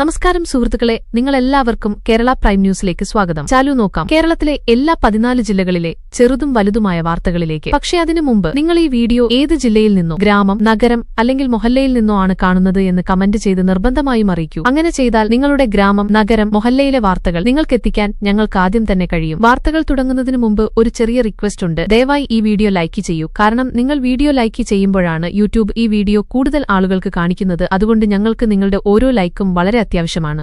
നമസ്കാരം സുഹൃത്തുക്കളെ, നിങ്ങളെല്ലാവർക്കും കേരള പ്രൈം ന്യൂസിലേക്ക് സ്വാഗതം. ചാലു നോക്കാം കേരളത്തിലെ എല്ലാ 14 ജില്ലകളിലെ ചെറുതും വലുതുമായ വാർത്തകളിലേക്ക്. പക്ഷേ അതിനു മുമ്പ് നിങ്ങൾ ഈ വീഡിയോ ഏത് ജില്ലയിൽ നിന്നോ, ഗ്രാമം, നഗരം അല്ലെങ്കിൽ മൊഹല്ലയിൽ നിന്നോ ആണ് കാണുന്നത് എന്ന് കമന്റ് ചെയ്ത് നിർബന്ധമായും അറിയിക്കൂ. അങ്ങനെ ചെയ്താൽ നിങ്ങളുടെ ഗ്രാമം, നഗരം, മൊഹല്ലയിലെ വാർത്തകൾ നിങ്ങൾക്കെത്തിക്കാൻ ഞങ്ങൾക്ക് ആദ്യം തന്നെ കഴിയും. വാർത്തകൾ തുടങ്ങുന്നതിന് മുമ്പ് ഒരു ചെറിയ റിക്വസ്റ്റ് ഉണ്ട്. ദയവായി ഈ വീഡിയോ ലൈക്ക് ചെയ്യൂ. കാരണം നിങ്ങൾ വീഡിയോ ലൈക്ക് ചെയ്യുമ്പോഴാണ് യൂട്യൂബ് ഈ വീഡിയോ കൂടുതൽ ആളുകൾക്ക് കാണിക്കുന്നത്. അതുകൊണ്ട് ഞങ്ങൾക്ക് നിങ്ങളുടെ ഓരോ ലൈക്കും വളരെ അത്യാവശ്യമാണ്.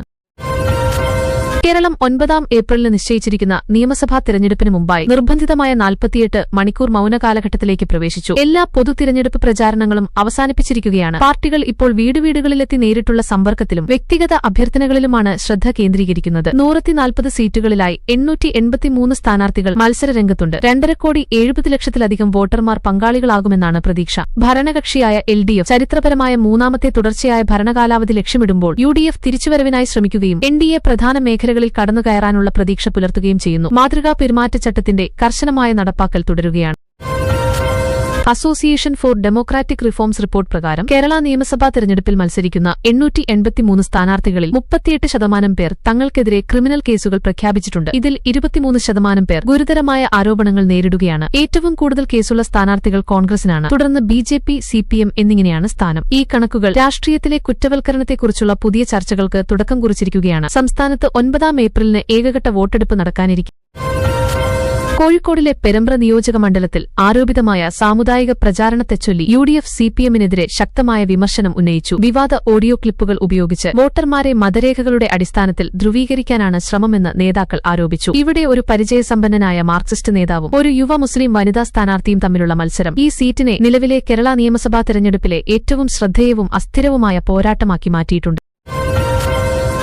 കേരളം 9 ഏപ്രിലിന് നിശ്ചയിച്ചിരിക്കുന്ന നിയമസഭാ തിരഞ്ഞെടുപ്പിന് മുമ്പായി നിർബന്ധിതമായ 48 മണിക്കൂർ മൌന കാലഘട്ടത്തിലേക്ക് പ്രവേശിച്ചു. എല്ലാ പൊതു തിരഞ്ഞെടുപ്പ് പ്രചാരണങ്ങളും അവസാനിപ്പിച്ചിരിക്കുകയാണ്. പാർട്ടികൾ ഇപ്പോൾ വീടുകളിലെത്തി നേരിട്ടുള്ള സമ്പർക്കത്തിലും വ്യക്തിഗത അഭ്യർത്ഥനകളിലുമാണ് ശ്രദ്ധ കേന്ദ്രീകരിക്കുന്നത്. 140 സീറ്റുകളിലായി 883 സ്ഥാനാർത്ഥികൾ മത്സരരംഗത്തുണ്ട്. 2.5 കോടി 70 ലക്ഷത്തിലധികം വോട്ടർമാർ പങ്കാളികളാകുമെന്നാണ് പ്രതീക്ഷ. ഭരണകക്ഷിയായ LDF ചരിത്രപരമായ 3ാമത്തെ തുടർച്ചയായ ഭരണകാലാവധി ലക്ഷ്യമിടുമ്പോൾ UDF തിരിച്ചുവരവിനായി ശ്രമിക്കുകയും NDA പ്രധാന മേഖലകളിൽ കടന്നുകയറാനുള്ള പ്രതീക്ഷ പുലർത്തുകയും ചെയ്യുന്നു. മാതൃകാ പെരുമാറ്റച്ചട്ടത്തിന്റെ കർശനമായ നടപ്പാക്കൽ തുടരുകയാണ്. Association for Democratic reforms report പ്രകാരം കേരള നിയമസഭാ തെരഞ്ഞെടുപ്പിൽ മത്സരിക്കുന്ന 883 സ്ഥാനാർത്ഥികളിൽ 38% പേർ തങ്ങൾക്കെതിരെ ക്രിമിനൽ കേസുകൾ പ്രഖ്യാപിച്ചിട്ടുണ്ട്. ഇതിൽ 23% പേർ ഗുരുതരമായ ആരോപണങ്ങൾ നേരിടുകയാണ്. ഏറ്റവും കൂടുതൽ കേസുള്ള സ്ഥാനാർത്ഥികൾ കോൺഗ്രസിനാണ്. തുടർന്ന് BJP, CPM എന്നിങ്ങനെയാണ് സ്ഥാനം. ഈ കണക്കുകൾ രാഷ്ട്രീയത്തിലെ കുറ്റവൽക്കരണത്തെക്കുറിച്ചുള്ള പുതിയ ചർച്ചകൾക്ക് തുടക്കം കുറിച്ചിരിക്കുകയാണ്. സംസ്ഥാനത്ത് 9 ഏപ്രിലിന് ഏകഘട്ട വോട്ടെടുപ്പ് നടക്കാനിരിക്കും. കോഴിക്കോടിലെ പെരമ്പ്ര നിയോജക മണ്ഡലത്തിൽ ആരോപിതമായ സാമുദായിക പ്രചാരണത്തെച്ചൊല്ലി UDF CPMനെതിരെ ശക്തമായ വിമർശനം ഉന്നയിച്ചു. വിവാദ ഓഡിയോ ക്ലിപ്പുകൾ ഉപയോഗിച്ച് വോട്ടർമാരെ മതരേഖകളുടെ അടിസ്ഥാനത്തിൽ ധ്രുവീകരിക്കാനാണ് ശ്രമമെന്ന് നേതാക്കൾ ആരോപിച്ചു. ഇവിടെ ഒരു പരിചയസമ്പന്നനായ മാർക്സിസ്റ്റ് നേതാവും ഒരു യുവ മുസ്ലിം വനിതാ സ്ഥാനാർത്ഥിയും തമ്മിലുള്ള മത്സരം ഈ സീറ്റിനെ നിലവിലെ കേരള നിയമസഭാ തെരഞ്ഞെടുപ്പിലെ ഏറ്റവും ശ്രദ്ധേയവും അസ്ഥിരവുമായ പോരാട്ടമാക്കി മാറ്റിയിട്ടുണ്ട്.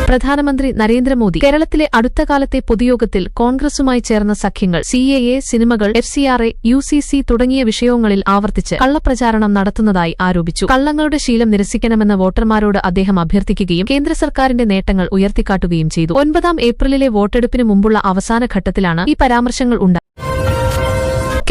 പ്രധാനമന്ത്രി നരേന്ദ്രമോദി കേരളത്തിലെ അടുത്ത കാലത്തെ പൊതുയോഗത്തിൽ കോൺഗ്രസുമായി ചേർന്ന സഖ്യങ്ങൾ CAA, സിനിമകൾ, FCRA, UCC തുടങ്ങിയ വിഷയങ്ങളിൽ ആവർത്തിച്ച് കള്ളപ്രചാരണം നടത്തുന്നതായി ആരോപിച്ചു. കള്ളങ്ങളുടെ ശീലം നിരസിക്കണമെന്ന് വോട്ടർമാരോട് അദ്ദേഹം അഭ്യർത്ഥിക്കുകയും കേന്ദ്ര സർക്കാരിന്റെ നേട്ടങ്ങൾ ഉയർത്തിക്കാട്ടുകയും ചെയ്തു. 9 ഏപ്രിലിലെ വോട്ടെടുപ്പിന് മുമ്പുള്ള അവസാന ഘട്ടത്തിലാണ് ഈ പരാമർശങ്ങൾ ഉണ്ടായത്.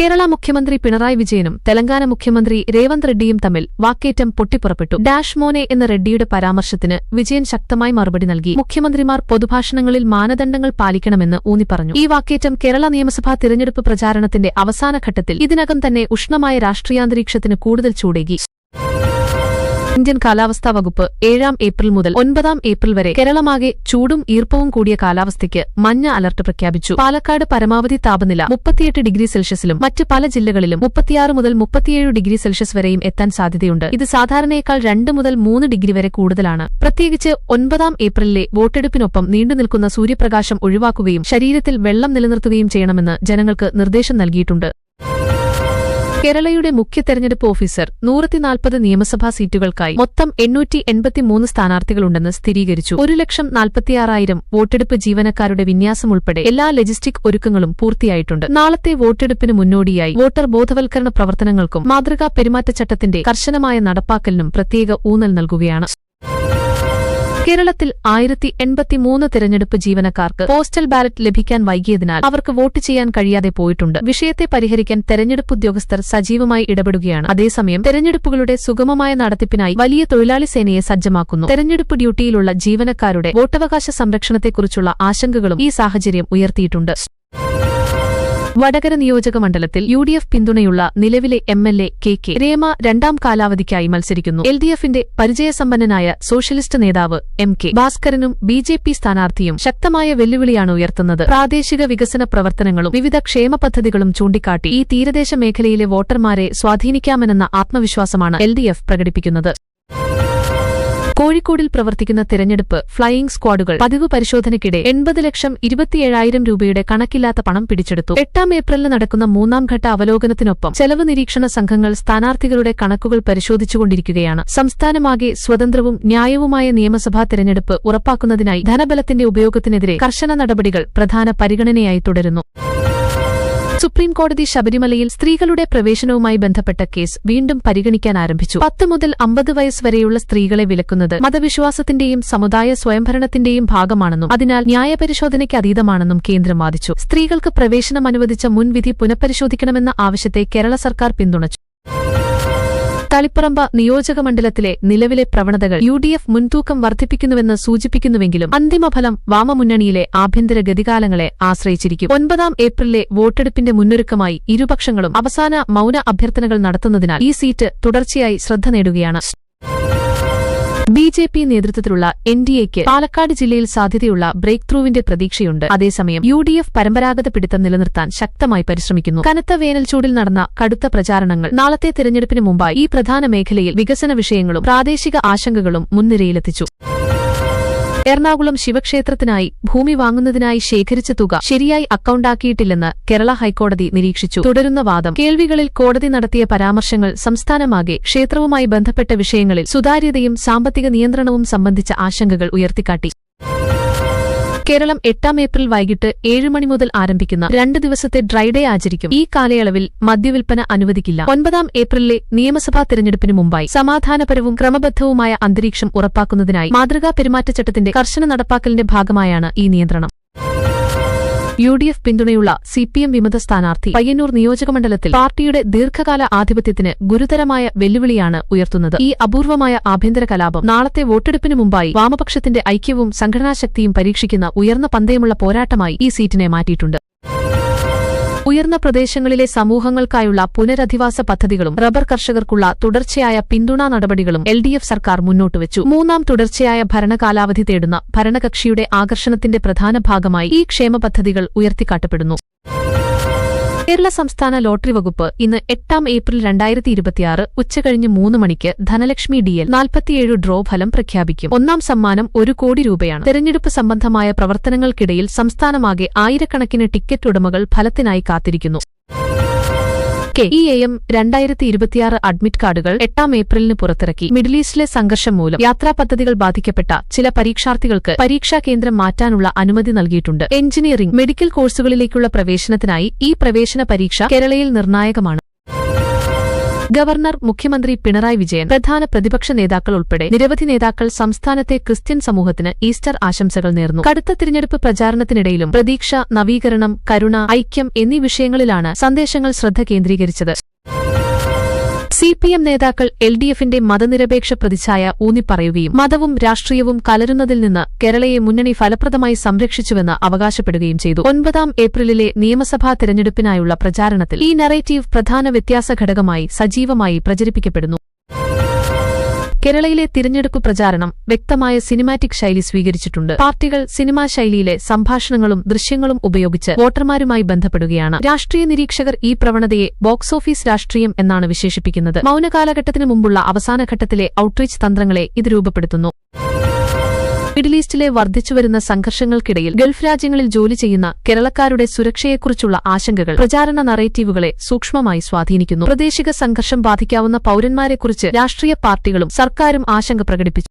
കേരള മുഖ്യമന്ത്രി പിണറായി വിജയനും തെലങ്കാന മുഖ്യമന്ത്രി രേവന്ത് റെഡ്ഡിയും തമ്മിൽ വാക്കേറ്റം പൊട്ടിപ്പുറപ്പെട്ടു. ഡാഷ് മോനെ എന്ന റെഡ്ഡിയുടെ പരാമർശത്തിന് വിജയൻ ശക്തമായി മറുപടി നൽകി. മുഖ്യമന്ത്രിമാർ പൊതുഭാഷണങ്ങളിൽ മാനദണ്ഡങ്ങൾ പാലിക്കണമെന്ന് ഊന്നിപ്പറഞ്ഞു. ഈ വാക്കേറ്റം കേരള നിയമസഭാ തിരഞ്ഞെടുപ്പ് പ്രചാരണത്തിന്റെ അവസാന ഘട്ടത്തിൽ ഇതിനകം തന്നെ ഉഷ്ണമായ രാഷ്ട്രീയാന്തരീക്ഷത്തിന് കൂടുതൽ ചൂടേകി. ഇന്ത്യൻ കാലാവസ്ഥാ വകുപ്പ് 7 ഏപ്രിൽ മുതൽ 9 ഏപ്രിൽ വരെ കേരളമാകെ ചൂടും ഈർപ്പവും കൂടിയ കാലാവസ്ഥയ്ക്ക് മഞ്ഞ അലർട്ട് പ്രഖ്യാപിച്ചു. പാലക്കാട് പരമാവധി താപനില 38 ഡിഗ്രി സെൽഷ്യസിലും മറ്റ് പല ജില്ലകളിലും 36 മുതൽ 37 ഡിഗ്രി സെൽഷ്യസ് വരെയും എത്താൻ സാധ്യതയുണ്ട്. ഇത് സാധാരണയേക്കാൾ 2 മുതൽ 3 ഡിഗ്രി വരെ കൂടുതലാണ്. പ്രത്യേകിച്ച് 9 ഏപ്രിലിലെ വോട്ടെടുപ്പിനൊപ്പം നീണ്ടുനിൽക്കുന്ന സൂര്യപ്രകാശം ഒഴിവാക്കുകയും ശരീരത്തിൽ വെള്ളം നിലനിർത്തുകയും ചെയ്യണമെന്ന് ജനങ്ങൾക്ക് നിർദ്ദേശം നൽകിയിട്ടുണ്ട്. കേരളയുടെ മുഖ്യ തെരഞ്ഞെടുപ്പ് ഓഫീസർ 140 നിയമസഭാ സീറ്റുകൾക്കായി മൊത്തം 883 സ്ഥാനാർത്ഥികളുണ്ടെന്ന് സ്ഥിരീകരിച്ചു. 1,46,000 വോട്ടെടുപ്പ് ജീവനക്കാരുടെ വിന്യാസം ഉൾപ്പെടെ എല്ലാ ലോജിസ്റ്റിക് ഒരുക്കങ്ങളും പൂർത്തിയായിട്ടുണ്ട്. നാളത്തെ വോട്ടെടുപ്പിന് മുന്നോടിയായി വോട്ടർ ബോധവൽക്കരണ പ്രവർത്തനങ്ങൾക്കും മാതൃകാ പെരുമാറ്റച്ചട്ടത്തിന്റെ കർശനമായ നടപ്പാക്കലിനും പ്രത്യേക ഊന്നൽ നൽകുകയാണ്. കേരളത്തിൽ 1083 തെരഞ്ഞെടുപ്പ് ജീവനക്കാർക്ക് പോസ്റ്റൽ ബാലറ്റ് ലഭിക്കാൻ വൈകിയതിനാൽ അവർക്ക് വോട്ട് ചെയ്യാൻ കഴിയാതെ പോയിട്ടുണ്ട്. വിഷയത്തെ പരിഹരിക്കാൻ തെരഞ്ഞെടുപ്പ് ഉദ്യോഗസ്ഥർ സജീവമായി ഇടപെടുകയാണ്. അതേസമയം തെരഞ്ഞെടുപ്പുകളുടെ സുഗമമായ നടത്തിപ്പിനായി വലിയ തൊഴിലാളി സേനയെ സജ്ജമാക്കുന്നു. തെരഞ്ഞെടുപ്പ് ഡ്യൂട്ടിയിലുള്ള ജീവനക്കാരുടെ വോട്ടവകാശ സംരക്ഷണത്തെക്കുറിച്ചുള്ള ആശങ്കകളും ഈ സാഹചര്യം ഉയർത്തിയിട്ടുണ്ട്. വടകര നിയോജക മണ്ഡലത്തിൽ UDF പിന്തുണയുള്ള നിലവിലെ MLA KK രേമ 2ാം കാലാവധിക്കായി മത്സരിക്കുന്നു. LDFന്റെ പരിചയസമ്പന്നനായ സോഷ്യലിസ്റ്റ് നേതാവ് MK ഭാസ്കരനും BJP സ്ഥാനാർത്ഥിയും ശക്തമായ വെല്ലുവിളിയാണ് ഉയർത്തുന്നത്. പ്രാദേശിക വികസന പ്രവർത്തനങ്ങളും വിവിധ ക്ഷേമ പദ്ധതികളും ചൂണ്ടിക്കാട്ടി ഈ തീരദേശ മേഖലയിലെ വോട്ടർമാരെ സ്വാധീനിക്കാമെന്ന ആത്മവിശ്വാസമാണ് LDF പ്രകടിപ്പിക്കുന്നത്. കോഴിക്കോടിൽ പ്രവർത്തിക്കുന്ന തെരഞ്ഞെടുപ്പ് ഫ്ളൈയിംഗ് സ്ക്വാഡുകൾ പതിവ് പരിശോധനയ്ക്കിടെ 80,27,000 രൂപയുടെ കണക്കില്ലാത്ത പണം പിടിച്ചെടുത്തു. 8 ഏപ്രിലിന് നടക്കുന്ന 3ാം ഘട്ട അവലോകനത്തിനൊപ്പം ചെലവ് നിരീക്ഷണ സംഘങ്ങൾ സ്ഥാനാർത്ഥികളുടെ കണക്കുകൾ പരിശോധിച്ചുകൊണ്ടിരിക്കുകയാണ്. സംസ്ഥാനമാകെ സ്വതന്ത്രവും ന്യായവുമായ നിയമസഭാ തെരഞ്ഞെടുപ്പ് ഉറപ്പാക്കുന്നതിനായി ധനബലത്തിന്റെ ഉപയോഗത്തിനെതിരെ കർശന നടപടികൾ പ്രധാന പരിഗണനയായി തുടരുന്നു. സുപ്രീംകോടതി ശബരിമലയിൽ സ്ത്രീകളുടെ പ്രവേശനവുമായി ബന്ധപ്പെട്ട കേസ് വീണ്ടും പരിഗണിക്കാൻ ആരംഭിച്ചു. 10 മുതൽ 50 വയസ്സ് വരെയുള്ള സ്ത്രീകളെ വിലക്കുന്നത് മതവിശ്വാസത്തിന്റെയും സമുദായ സ്വയംഭരണത്തിന്റെയും ഭാഗമാണെന്നും അതിനാൽ ന്യായപരിശോധനയ്ക്ക് അതീതമാണെന്നും കേന്ദ്രം വാദിച്ചു. സ്ത്രീകൾക്ക് പ്രവേശനം അനുവദിച്ച മുൻവിധി പുനഃപരിശോധിക്കണമെന്ന ആവശ്യത്തെ കേരള സർക്കാർ പിന്തുണച്ചു. തളിപ്പറമ്പ് നിയോജകമണ്ഡലത്തിലെ നിലവിലെ പ്രവണതകൾ UDF മുൻതൂക്കം വർദ്ധിപ്പിക്കുന്നുവെന്ന് സൂചിപ്പിക്കുന്നുവെങ്കിലും അന്തിമഫലം വാമമുന്നണിയിലെ ആഭ്യന്തര ഗതികാലങ്ങളെ ആശ്രയിച്ചിരിക്കും. 9 ഏപ്രിലിലെ വോട്ടെടുപ്പിന്റെ മുന്നൊരുക്കമായി ഇരുപക്ഷങ്ങളും അവസാന മൌന അഭ്യർത്ഥനകൾ നടത്തുന്നതിനാൽ ഈ സീറ്റ് തുടർച്ചയായി ശ്രദ്ധ നേടുകയാണ്. BJP നേതൃത്വത്തിലുള്ള NDAയ്ക്ക് പാലക്കാട് ജില്ലയിൽ സാധ്യതയുള്ള ബ്രേക്ക് ത്രൂവിന്റെ പ്രതീക്ഷയുണ്ട്. അതേസമയം UDF പരമ്പരാഗത പിടിത്തം നിലനിർത്താൻ ശക്തമായി പരിശ്രമിക്കുന്നു. കനത്ത വേനൽച്ചൂടിൽ നടന്ന കടുത്ത പ്രചാരണങ്ങൾ നാളത്തെ തിരഞ്ഞെടുപ്പിന് മുമ്പായി ഈ പ്രധാന മേഖലയിൽ വികസന വിഷയങ്ങളും പ്രാദേശിക ആശങ്കകളും മുൻനിരയിലെത്തിച്ചു. എറണാകുളം ശിവക്ഷേത്രത്തിനായി ഭൂമി വാങ്ങുന്നതിനായി ശേഖരിച്ച തുക ശരിയായി അക്കൌണ്ടാക്കിയിട്ടില്ലെന്ന് കേരള ഹൈക്കോടതി നിരീക്ഷിച്ചു. തുടരുന്ന വാദം കേൾവികളിൽ കോടതി നടത്തിയ പരാമർശങ്ങൾ സംസ്ഥാനമാകെ ക്ഷേത്രവുമായി ബന്ധപ്പെട്ട വിഷയങ്ങളിൽ സുതാര്യതയും സാമ്പത്തിക നിയന്ത്രണവും സംബന്ധിച്ച ആശങ്കകൾ ഉയർത്തിക്കാട്ടി. കേരളം 8 ഏപ്രിൽ വൈകിട്ട് 7 മണി മുതൽ ആരംഭിക്കുന്ന 2 ദിവസത്തെ ഡ്രൈഡേ ആചരിക്കും. ഈ കാലയളവിൽ മദ്യവിൽപ്പന അനുവദിക്കില്ല. 9 ഏപ്രിലിലെ നിയമസഭാ തിരഞ്ഞെടുപ്പിന് മുമ്പായി സമാധാനപരവും ക്രമബദ്ധവുമായ അന്തരീക്ഷം ഉറപ്പാക്കുന്നതിനായി മാതൃകാ പെരുമാറ്റച്ചട്ടത്തിന്റെ കർശന നടപ്പാക്കലിന്റെ ഭാഗമായാണ് ഈ നിയന്ത്രണം. UDF പിന്തുണയുള്ള CPM വിമത സ്ഥാനാർത്ഥി പയ്യന്നൂർ നിയോജകമണ്ഡലത്തിൽ പാർട്ടിയുടെ ദീർഘകാല ആധിപത്യത്തിന് ഗുരുതരമായ വെല്ലുവിളിയാണ് ഉയർത്തുന്നത്. ഈ അപൂർവമായ ആഭ്യന്തര കലാപം നാളത്തെ വോട്ടെടുപ്പിന് മുമ്പായി വാമപക്ഷത്തിന്റെ ഐക്യവും സംഘടനാശക്തിയും പരീക്ഷിക്കുന്ന ഉയർന്ന പന്തയമുള്ള പോരാട്ടമായി ഈ സീറ്റിനെ മാറ്റിയിട്ടുണ്ട്. ഉയർന്ന പ്രദേശങ്ങളിലെ സമൂഹങ്ങൾക്കായുള്ള പുനരധിവാസ പദ്ധതികളും റബ്ബർ കർഷകർക്കുള്ള തുടർച്ചയായ പിന്തുണാ നടപടികളും LDF സർക്കാർ മുന്നോട്ടുവച്ചു. 3ാം തുടർച്ചയായ ഭരണകാലാവധി തേടുന്ന ഭരണകക്ഷിയുടെ ആകർഷണത്തിന്റെ പ്രധാന ഭാഗമായി ഈ ക്ഷേമ പദ്ധതികൾ ഉയർത്തിക്കാട്ടപ്പെടുന്നു. കേരള സംസ്ഥാന ലോട്ടറി വകുപ്പ് ഇന്ന് 8 ഏപ്രിൽ 2026 ഉച്ചകഴിഞ്ഞ് 3 മണിക്ക് ധനലക്ഷ്മി DL 47 ഡ്രോ ഫലം പ്രഖ്യാപിക്കും. 1ാം സമ്മാനം 1 കോടി രൂപയാണ്. തെരഞ്ഞെടുപ്പ് സംബന്ധമായ പ്രവർത്തനങ്ങൾക്കിടയിൽ സംസ്ഥാനമാകെ ആയിരക്കണക്കിന് ടിക്കറ്റ് ഉടമകൾ ഫലത്തിനായി കാത്തിരിക്കുന്നു. KEAM 2026 അഡ്മിറ്റ് കാർഡുകൾ 8 ഏപ്രിലിന് പുറത്തിറക്കി. മിഡിൽ ഈസ്റ്റിലെ സംഘർഷം മൂലം യാത്രാ പദ്ധതികൾ ബാധിക്കപ്പെട്ട ചില പരീക്ഷാർത്ഥികൾക്ക് പരീക്ഷാ കേന്ദ്രം മാറ്റാനുള്ള അനുമതി നൽകിയിട്ടുണ്ട്. എഞ്ചിനീയറിംഗ്, മെഡിക്കൽ കോഴ്സുകളിലേക്കുള്ള പ്രവേശനത്തിനായി ഈ പ്രവേശന പരീക്ഷ കേരളയിൽ നിർണായകമാണ്. ഗവർണർ, മുഖ്യമന്ത്രി പിണറായി വിജയൻ, പ്രധാന പ്രതിപക്ഷ നേതാക്കൾ ഉൾപ്പെടെ നിരവധി നേതാക്കൾ സംസ്ഥാനത്തെ ക്രിസ്ത്യൻ സമൂഹത്തിന് ഈസ്റ്റർ ആശംസകൾ നേർന്നു. കടുത്ത തിരഞ്ഞെടുപ്പ് പ്രചാരണത്തിനിടയിലും പ്രതീക്ഷ, നവീകരണം, കരുണ, ഐക്യം എന്നീ വിഷയങ്ങളിലാണ് സന്ദേശങ്ങൾ ശ്രദ്ധ കേന്ദ്രീകരിച്ചത്. CPM നേതാക്കൾ LDFന്റെ മതനിരപേക്ഷ പ്രതിച്ഛായ ഊന്നിപ്പറയുകയും മതവും രാഷ്ട്രീയവും കലരുന്നതിൽ നിന്ന് കേരളയെ മുന്നണി ഫലപ്രദമായി സംരക്ഷിച്ചുവെന്ന് അവകാശപ്പെടുകയും ചെയ്തു. 9 ഏപ്രിലിലെ നിയമസഭാ തിരഞ്ഞെടുപ്പിനായുള്ള പ്രചാരണത്തിൽ ഈ നറേറ്റീവ് പ്രധാന വ്യത്യാസ ഘടകമായി സജീവമായി പ്രചരിപ്പിക്കപ്പെടുന്നു. കേരളയിലെ തിരഞ്ഞെടുപ്പ് പ്രചാരണം വ്യക്തമായ സിനിമാറ്റിക് ശൈലി സ്വീകരിച്ചിട്ടുണ്ട്. പാർട്ടികൾ സിനിമാ ശൈലിയിലെ സംഭാഷണങ്ങളും ദൃശ്യങ്ങളും ഉപയോഗിച്ച് വോട്ടർമാരുമായി ബന്ധപ്പെടുകയാണ്. രാഷ്ട്രീയ നിരീക്ഷകർ ഈ പ്രവണതയെ ബോക്സ് ഓഫീസ് രാഷ്ട്രീയം എന്നാണ് വിശേഷിപ്പിക്കുന്നത്. മൌനകാലഘട്ടത്തിനു മുമ്പുള്ള അവസാനഘട്ടത്തിലെ ഔട്ട്റീച്ച് തന്ത്രങ്ങളെ ഇത് രൂപപ്പെടുത്തുന്നു. മിഡിൽ ഈസ്റ്റിലെ വർദ്ധിച്ചുവരുന്ന സംഘർഷങ്ങൾക്കിടയിൽ ഗൾഫ് രാജ്യങ്ങളിൽ ജോലി ചെയ്യുന്ന കേരളക്കാരുടെ സുരക്ഷയെക്കുറിച്ചുള്ള ആശങ്കകൾ പ്രചാരണ നറേറ്റീവുകളെ സൂക്ഷ്മമായി സ്വാധീനിക്കുന്നു. പ്രാദേശിക സംഘർഷം ബാധിക്കാവുന്ന പൌരന്മാരെക്കുറിച്ച് രാഷ്ട്രീയ പാർട്ടികളും സർക്കാരും ആശങ്ക പ്രകടിപ്പിച്ചു.